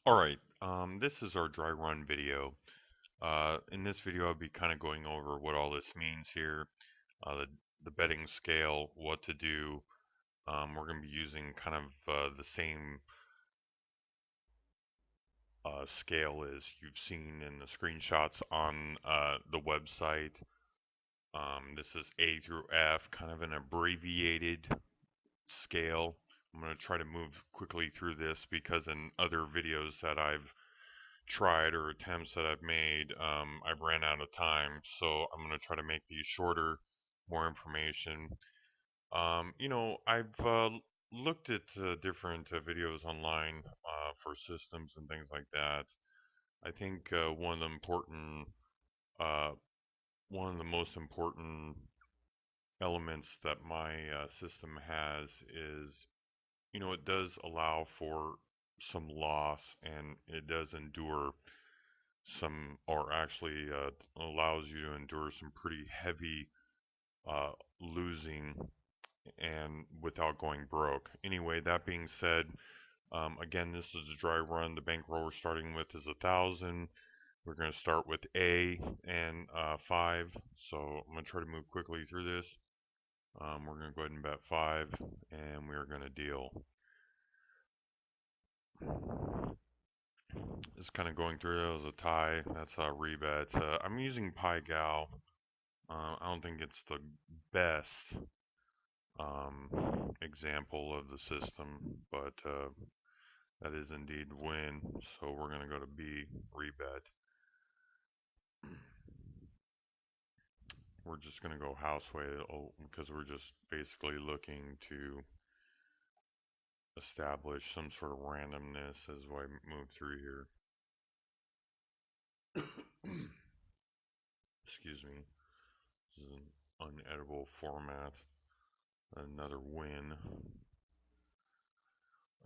Alright, this is our dry run video. In this video I'll be kind of going over what all this means here, the betting scale, what to do. We're going to be using kind of the same scale as you've seen in the screenshots on the website. This is A through F, kind of an abbreviated scale. I'm going to try to move quickly through this because in other videos that I've tried or attempts that I've made, I've ran out of time. So I'm going to try to make these shorter, more information. I've looked at different videos online for systems and things like that. I think uh, one of the most important elements that my system has is, it does allow for some loss and it does endure some, or actually allows you to endure some pretty heavy uh, losing and without going broke. Anyway, that being said, again, this is a dry run. The bankroll we're starting with is 1,000. We're going to start with A and 5. So I'm going to try to move quickly through this. We're going to go ahead and bet 5, and we're going to deal. Just kind of going through it as a tie. That's a rebet. I'm using PaiGow. I don't think it's the best example of the system, but that is indeed win. So we're going to go to B, rebet. We're just going to go houseway because we're just basically looking to establish some sort of randomness as I move through here. Excuse me. This is an unedible format. Another win.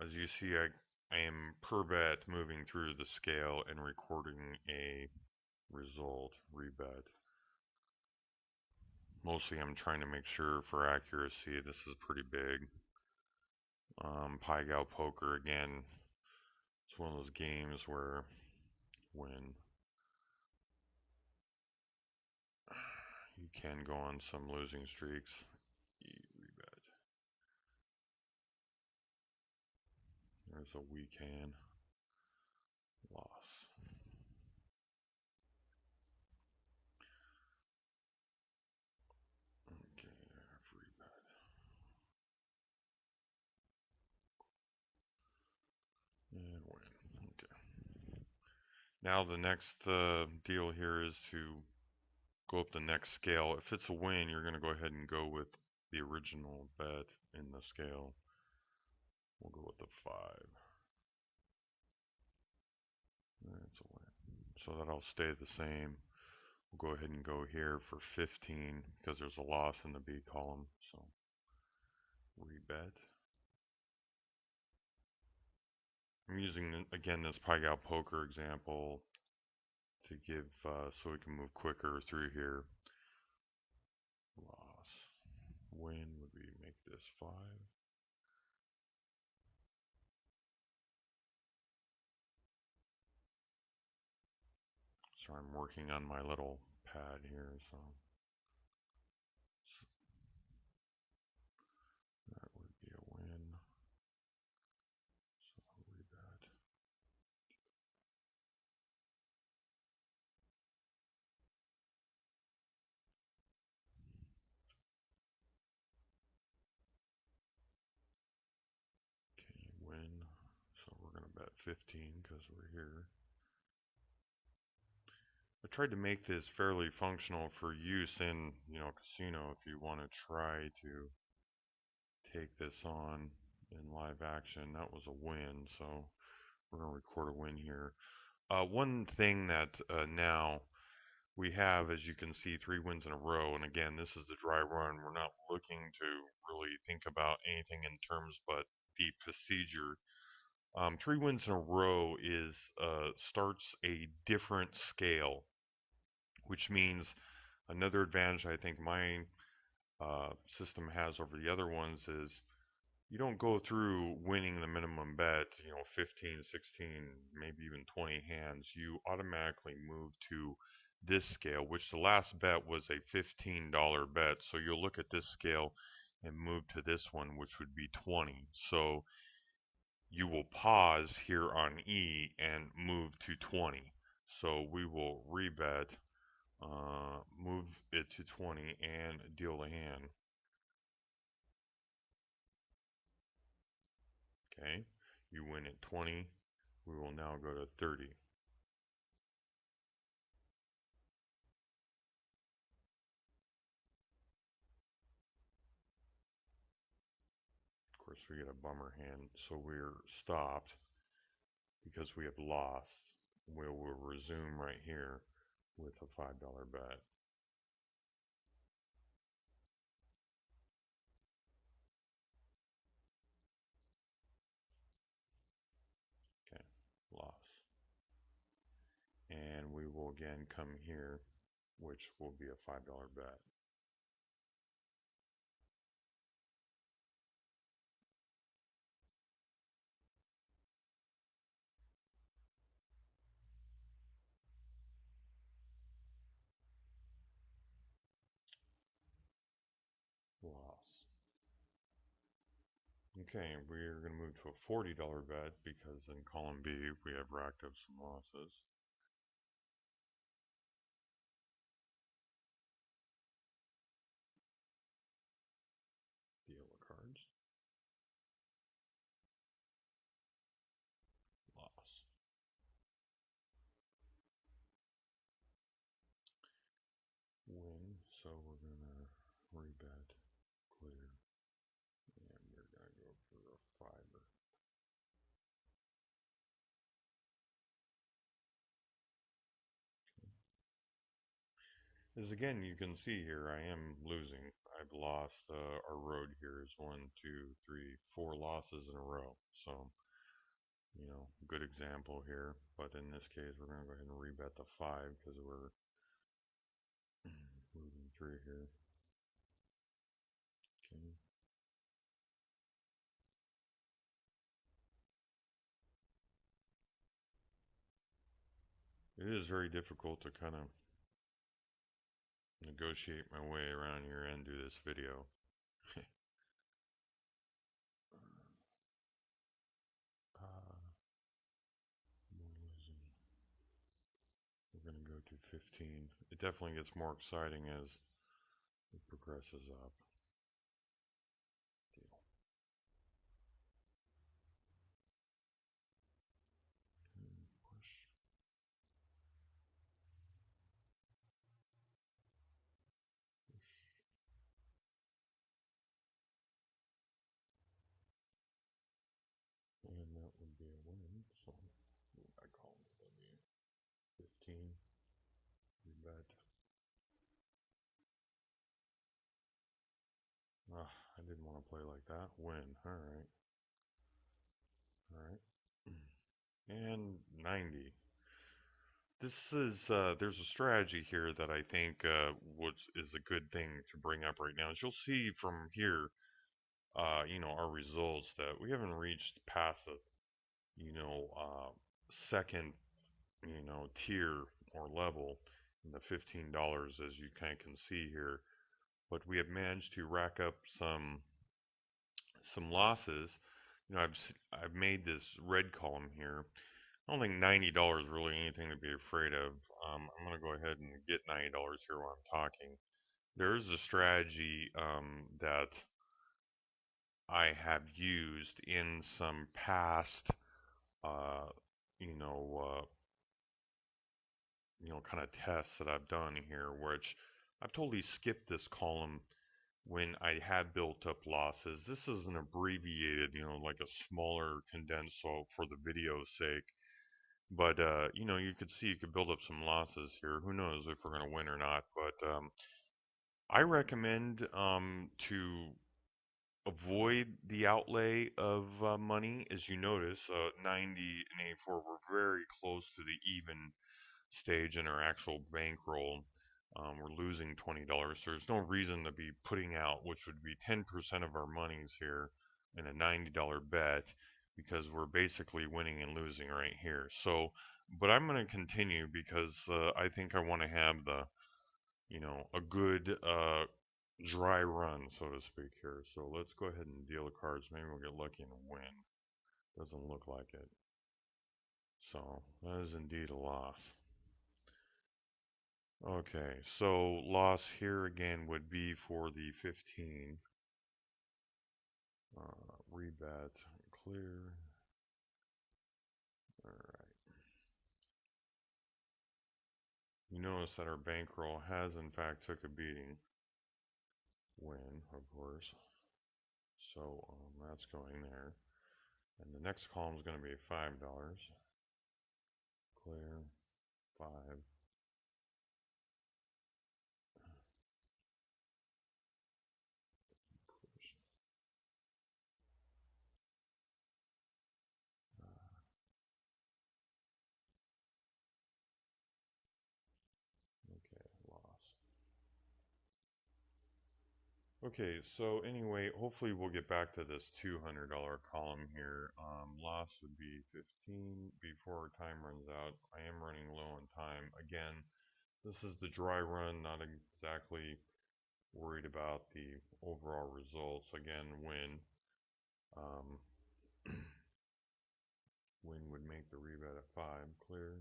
As you see, I am per bet moving through the scale and recording a result, rebet. Mostly I'm trying to make sure for accuracy this is pretty big. PaiGow Poker, again, it's one of those games where when you can go on some losing streaks, you rebet. There's a weak hand. Loss. Okay, rebet. And win. Okay. Now the next deal here is to go up the next scale. If it's a win, you're going to go ahead and go with the original bet in the scale. We'll go with the 5. That's a win. So that'll stay the same. We'll go ahead and go here for 15 because there's a loss in the B column. So rebet. I'm using, again, this PaiGow Poker example to give, so we can move quicker through here. Loss. Win would be make this 5. So I'm working on my little pad here, so that would be a win. So rebet. Okay, win. So we're going to bet 15 because we're here. I tried to make this fairly functional for use in, casino if you want to try to take this on in live action. That was a win, so we're going to record a win here. One thing that now we have, as you can see, 3 wins in a row, and again, this is the dry run. We're not looking to really think about anything in terms but the procedure. 3 wins in a row starts a different scale, which means another advantage I think my system has over the other ones is you don't go through winning the minimum bet, 15, 16, maybe even 20 hands. You automatically move to this scale, which the last bet was a $15 bet. So you'll look at this scale and move to this one, which would be 20. So you will pause here on E and move to 20. So we will rebet, move it to 20 and deal the hand. Okay, you win at 20. We will now go to 30. Of course, we get a bummer hand, so we're stopped because we have lost. We will resume right here with a $5 bet. Okay, loss. And we will again come here, which will be a $5 bet. Loss. Okay, we're going to move to a $40 bet because in column B we have racked up some losses. Deal the cards. Loss. Win, so we're going to rebet, clear, and we're going to go for a fiver. As again, you can see here, I am losing. I've lost, our road here is 1, 2, 3, 4 losses in a row. So, good example here. But in this case, we're going to go ahead and rebet the 5 because we're moving through here. Okay. It is very difficult to kind of negotiate my way around here and do this video. uh, more losing. We're going to go to 15. It definitely gets more exciting as it progresses up. Deal. And push. Push. And that would be a win. So I call it W. 15. We bet. I didn't want to play like that. Win. Alright. Alright. And 90. This is there's a strategy here that I think is a good thing to bring up right now. As you'll see from here, our results that we haven't reached past the second tier or level in the $15 as you kind of can see here, but we have managed to rack up some losses. I've made this red column here. I don't think $90 is really anything to be afraid of. I'm going to go ahead and get $90 here while I'm talking. There's a strategy that I have used in some past, uh, you know, kind of tests that I've done here, which I've totally skipped this column when I had built up losses. This is an abbreviated, like a smaller condensed, so for the video's sake. But, you could see you could build up some losses here. Who knows if we're going to win or not. But I recommend to avoid the outlay of money. As you notice, 90 and 84, we're very close to the even stage in our actual bankroll. We're losing $20. So there's no reason to be putting out, which would be 10% of our monies here. and a $90 bet because we're basically winning and losing right here. So, but I'm going to continue because I think I want to have the, a good dry run, so to speak here. So let's go ahead and deal the cards. Maybe we'll get lucky and win. Doesn't look like it. So that is indeed a loss. Okay, so loss here again would be for the 15. Rebet, clear. Alright. You notice that our bankroll has in fact took a beating. Win, of course. So that's going there. And the next column is going to be $5. Clear, 5. Push. Okay, loss. Okay, so anyway, hopefully we'll get back to this $200 column here. Loss would be 15 before our time runs out. I am running low on time. Again, this is the dry run, not exactly worried about the overall results. Again, win. Um, win would make the rebet at 5. Clear.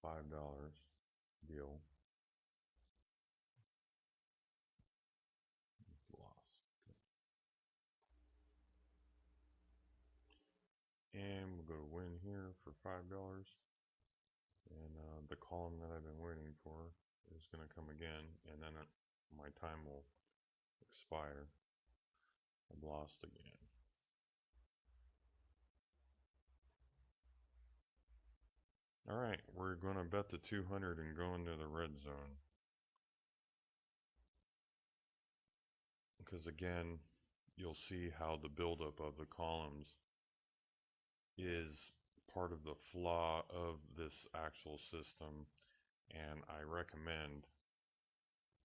$5. Deal. Loss. And we'll go to win here for $5. And the column that I've been waiting for is going to come again, and then my time will expire. I've lost again. Alright, we're going to bet the 200 and go into the red zone. Because again, you'll see how the buildup of the columns is part of the flaw of this actual system, and I recommend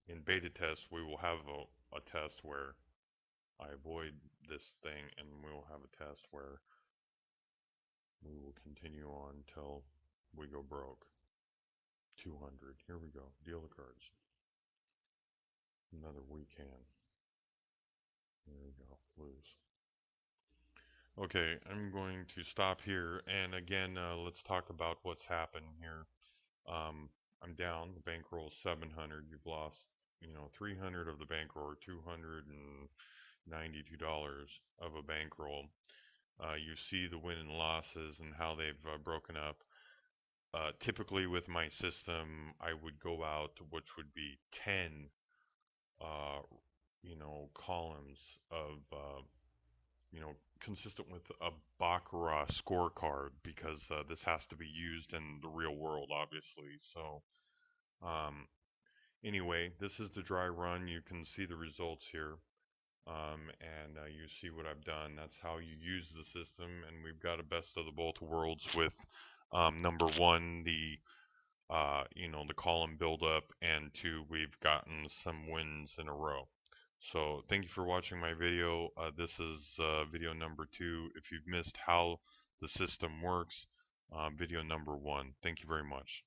in beta tests we will have a test where I avoid this thing, and we will have a test where we will continue on till we go broke. 200. Here we go. Deal the cards. Another weak hand. Here we go. Lose. Okay, I'm going to stop here. And again, let's talk about what's happened here. I'm down. The bankroll is 700. You've lost, 300 of the bankroll, or $292 of a bankroll. You see the win and losses and how they've broken up. Typically with my system, I would go out, which would be 10, columns of, consistent with a Baccarat scorecard, because this has to be used in the real world, obviously. So, um, anyway, this is the dry run. You can see the results here. And you see what I've done. That's how you use the system, and we've got a best of the both worlds with number one, the column buildup, and two, we've gotten some wins in a row. So thank you for watching my video. This is video number 2. If you've missed how the system works, video number 1. Thank you very much.